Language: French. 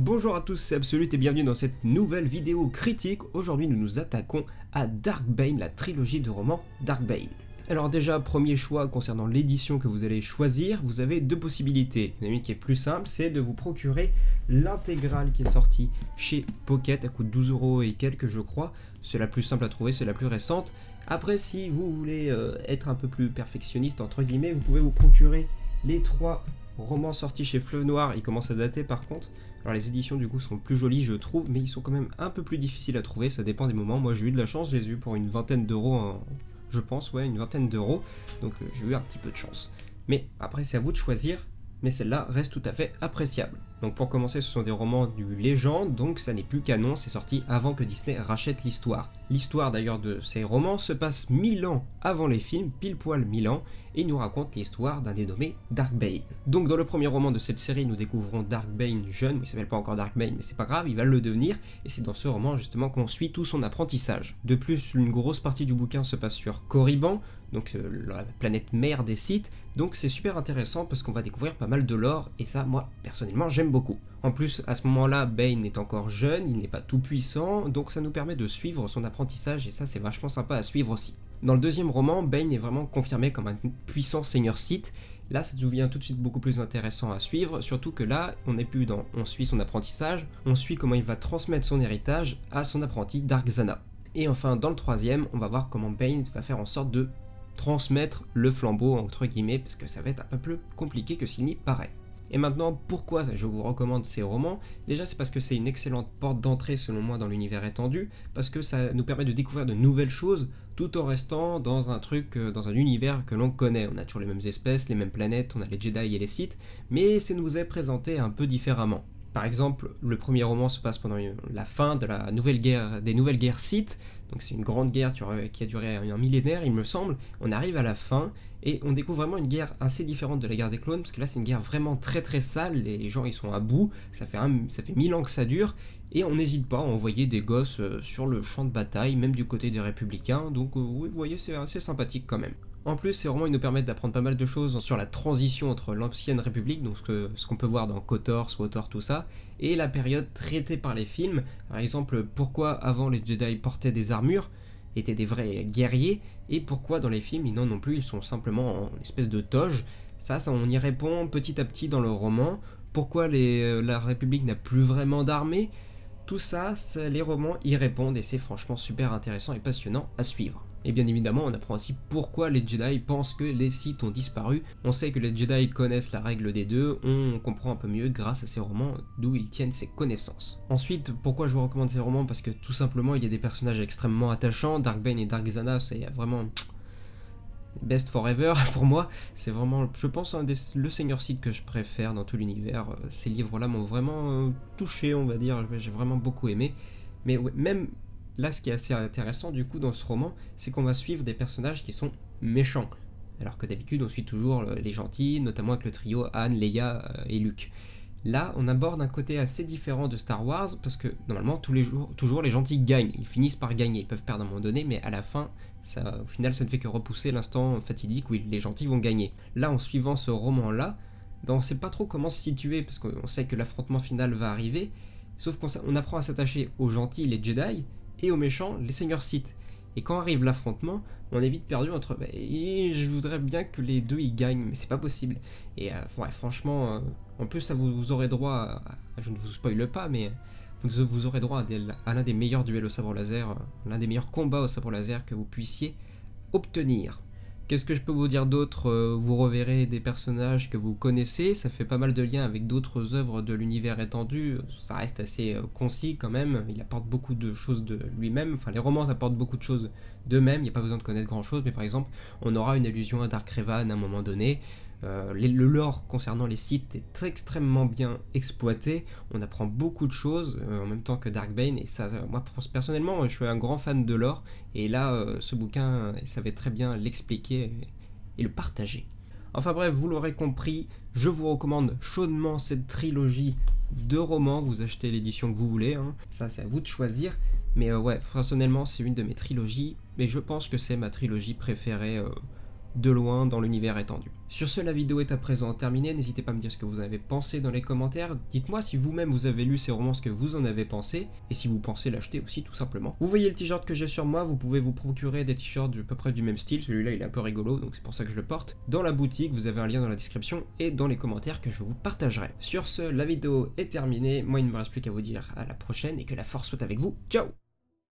Bonjour à tous, c'est Absolute et bienvenue dans cette nouvelle vidéo critique. Aujourd'hui nous nous attaquons à Darkbane, la trilogie de romans Darkbane. Alors déjà, premier choix concernant l'édition que vous allez choisir, vous avez deux possibilités. Il y en a une qui est plus simple, c'est de vous procurer l'intégrale qui est sortie chez Pocket, elle coûte 12€ et quelques je crois. C'est la plus simple à trouver, c'est la plus récente. Après, si vous voulez être un peu plus perfectionniste entre guillemets, vous pouvez vous procurer les trois romans sortis chez Fleuve Noir. Ils commencent à dater par contre. Alors les éditions du coup sont plus jolies je trouve, mais ils sont quand même un peu plus difficiles à trouver, ça dépend des moments. Moi j'ai eu de la chance, je les ai eu pour une vingtaine d'euros, je pense, ouais, une vingtaine d'euros, donc j'ai eu un petit peu de chance. Mais après c'est à vous de choisir, mais celle-là reste tout à fait appréciable. Donc pour commencer, ce sont des romans du Légende, donc ça n'est plus canon, c'est sorti avant que Disney rachète l'histoire. L'histoire d'ailleurs de ces romans se passe 1000 ans avant les films, pile poil 1000 ans, et nous raconte l'histoire d'un dénommé Darkbane. Donc dans le premier roman de cette série, nous découvrons Darkbane jeune, il s'appelle pas encore Darkbane, mais c'est pas grave, il va le devenir, et c'est dans ce roman justement qu'on suit tout son apprentissage. De plus, une grosse partie du bouquin se passe sur Korriban, donc la planète mère des Sith, donc c'est super intéressant parce qu'on va découvrir pas mal de lore, et ça, moi, personnellement, j'aime beaucoup. En plus, à ce moment-là, Bane est encore jeune, il n'est pas tout puissant, donc ça nous permet de suivre son apprentissage, et ça, c'est vachement sympa à suivre aussi. Dans le deuxième roman, Bane est vraiment confirmé comme un puissant seigneur Sith. Là, ça devient tout de suite beaucoup plus intéressant à suivre, surtout que là, on suit son apprentissage, on suit comment il va transmettre son héritage à son apprenti Dark Zana. Et enfin, dans le troisième, on va voir comment Bane va faire en sorte de transmettre le flambeau, entre guillemets, parce que ça va être un peu plus compliqué que ce qu'il n'y paraît. Et maintenant, pourquoi je vous recommande ces romans? Déjà, c'est parce que c'est une excellente porte d'entrée selon moi dans l'univers étendu, parce que ça nous permet de découvrir de nouvelles choses, tout en restant dans dans un univers que l'on connaît. On a toujours les mêmes espèces, les mêmes planètes, on a les Jedi et les Sith, mais ça nous est présenté un peu différemment. Par exemple, le premier roman se passe pendant la fin de des nouvelles guerres Sith, donc c'est une grande guerre qui a duré un millénaire il me semble. On arrive à la fin et on découvre vraiment une guerre assez différente de la guerre des clones, parce que là c'est une guerre vraiment très très sale, les gens ils sont à bout, ça fait 1000 ans que ça dure, et on n'hésite pas à envoyer des gosses sur le champ de bataille, même du côté des républicains, donc oui, vous voyez, c'est assez sympathique quand même. En plus, ces romans ils nous permettent d'apprendre pas mal de choses sur la transition entre l'ancienne République, donc ce qu'on peut voir dans KOTOR, SWTOR, tout ça, et la période traitée par les films. Par exemple, pourquoi avant les Jedi portaient des armures, étaient des vrais guerriers, et pourquoi dans les films ils n'en ont plus, ils sont simplement en espèce de toge. Ça on y répond petit à petit dans le roman. Pourquoi la République n'a plus vraiment d'armée, tout ça, les romans y répondent, et c'est franchement super intéressant et passionnant à suivre. Et bien évidemment, on apprend aussi pourquoi les Jedi pensent que les Sith ont disparu. On sait que les Jedi connaissent la règle des deux, on comprend un peu mieux grâce à ces romans d'où ils tiennent ces connaissances. Ensuite, pourquoi je vous recommande ces romans? Parce que tout simplement, il y a des personnages extrêmement attachants. Darkbane et Dark Zana, c'est vraiment best forever pour moi. C'est vraiment, je pense, le Seigneur Sith que je préfère dans tout l'univers. Ces livres-là m'ont vraiment touché, on va dire. J'ai vraiment beaucoup aimé. Mais ouais, même là, ce qui est assez intéressant du coup dans ce roman, c'est qu'on va suivre des personnages qui sont méchants. Alors que d'habitude, on suit toujours les gentils, notamment avec le trio Han, Leia et Luke. Là, on aborde un côté assez différent de Star Wars, parce que normalement, toujours les gentils gagnent. Ils finissent par gagner, ils peuvent perdre à un moment donné, mais à la fin, au final, ça ne fait que repousser l'instant fatidique où les gentils vont gagner. Là, en suivant ce roman-là, on ne sait pas trop comment se situer, parce qu'on sait que l'affrontement final va arriver, sauf qu'on apprend à s'attacher aux gentils, les Jedi, et aux méchants, les seigneurs Sith. Et quand arrive l'affrontement, on est vite perdu entre je voudrais bien que les deux y gagnent, mais c'est pas possible. Et ouais, franchement, en plus ça vous aurez droit je ne vous spoile pas, mais vous aurez droit à l'un des meilleurs duels au sabre laser, l'un des meilleurs combats au sabre laser que vous puissiez obtenir. Qu'est-ce que je peux vous dire d'autre? Vous reverrez des personnages que vous connaissez, ça fait pas mal de liens avec d'autres œuvres de l'univers étendu, ça reste assez concis quand même, il apporte beaucoup de choses de lui-même, enfin les romans apportent beaucoup de choses d'eux-mêmes, il n'y a pas besoin de connaître grand chose, mais par exemple on aura une allusion à Dark Revan à un moment donné. Le lore concernant les Sith est extrêmement bien exploité, on apprend beaucoup de choses en même temps que Darkbane, et ça, moi personnellement je suis un grand fan de lore, et là ce bouquin il savait très bien l'expliquer et le partager. Enfin bref, vous l'aurez compris, je vous recommande chaudement cette trilogie de romans, vous achetez l'édition que vous voulez, hein. Ça c'est à vous de choisir, mais ouais, personnellement c'est une de mes trilogies, mais je pense que c'est ma trilogie préférée de loin dans l'univers étendu. Sur ce, la vidéo est à présent terminée, n'hésitez pas à me dire ce que vous en avez pensé dans les commentaires, dites-moi si vous-même vous avez lu ces romans, ce que vous en avez pensé, et si vous pensez l'acheter aussi tout simplement. Vous voyez le t-shirt que j'ai sur moi, vous pouvez vous procurer des t-shirts à peu près du même style, celui-là il est un peu rigolo, donc c'est pour ça que je le porte. Dans la boutique, vous avez un lien dans la description et dans les commentaires que je vous partagerai. Sur ce, la vidéo est terminée, moi il ne me reste plus qu'à vous dire à la prochaine et que la force soit avec vous, ciao!